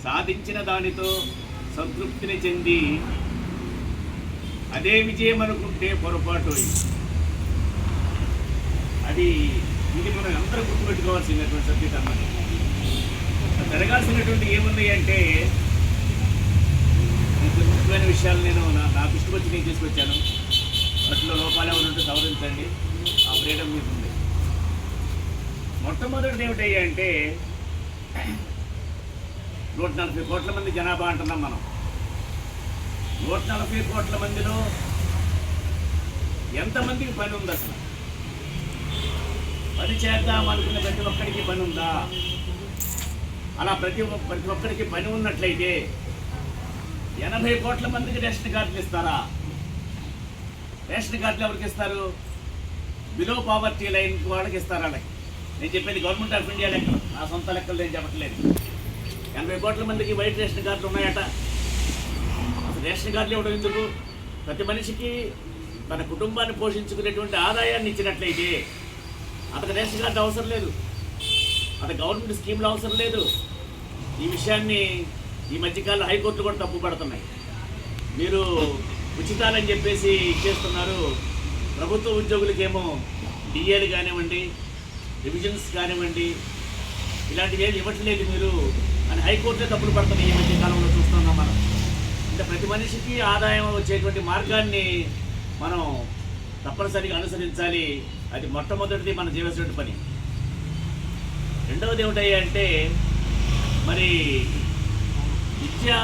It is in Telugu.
సాధించిన దానితో సంతృప్తిని చెంది అదే విజయం అనుకుంటే పొరపాటు. ఇది మనం అందరూ గుర్తుపెట్టుకోవాల్సినటువంటి సబ్జెక్ట్ అన్నమాట. జరగాల్సినటువంటి ఏమున్నాయి అంటే ముఖ్యమైన విషయాలు నాకు ఇష్టపచ్చి నేను తీసుకొచ్చాను. వాటిలో లోపాలు ఎవరుంటే సవరించండి, ఆ ఫ్రీడమ్ మీకు ఉంది. మొట్టమొదటిది ఏమిటయ్యా అంటే 140 కోట్ల మంది జనాభా అంటున్నాం మనం. 140 కోట్ల మందిలో ఎంతమందికి పని ఉంది? అసలు పని చేద్దాం అనుకున్న ప్రతి ఒక్కరికి పని ఉందా? అలా ప్రతి ఒక్కరికి పని ఉన్నట్లయితే 80 కోట్ల మందికి రేషన్ కార్డులు ఇస్తారా? రేషన్ కార్డులు ఎవరికి ఇస్తారు? బిలో పావర్టీ లైన్ వాళ్ళకి ఇస్తారు. వాళ్ళకి నేను చెప్పేది గవర్నమెంట్ ఆఫ్ ఇండియా లెక్కలు, నా సొంత లెక్కలు నేను చెప్పట్లేదు. 80 కోట్ల మందికి వైట్ రేషన్ కార్డులు ఉన్నాయట. అసలు రేషన్ కార్డులు ఇవ్వడం ఎందుకు? ప్రతి మనిషికి తన కుటుంబాన్ని పోషించుకునేటువంటి ఆదాయాన్ని ఇచ్చినట్లయితే అతనికి రేషన్ కార్డు అవసరం లేదు, అతను గవర్నమెంట్ స్కీమ్లు అవసరం లేదు. ఈ విషయాన్ని ఈ మధ్యకాలంలో హైకోర్టులు కూడా తప్పు పడుతున్నాయి. మీరు ఉచితాలని చెప్పేసి ఇచ్చేస్తున్నారు. ప్రభుత్వ ఉద్యోగులకేమో డిఏలు కానివ్వండి, రివిజన్స్ కానివ్వండి, ఇలాంటివి ఏమి ఇవ్వట్లేదు మీరు అని హైకోర్టులే తప్పులు పడుతున్నాయి. ఈ మధ్యకాలంలో చూస్తున్నాం మనం. అంటే ప్రతి మనిషికి ఆదాయం వచ్చేటువంటి మార్గాన్ని మనం తప్పనిసరిగా అనుసరించాలి. అది మొట్టమొదటిది మనం చేయవలసిన పని. రెండవది ఏమిటంటే మరి విద్యా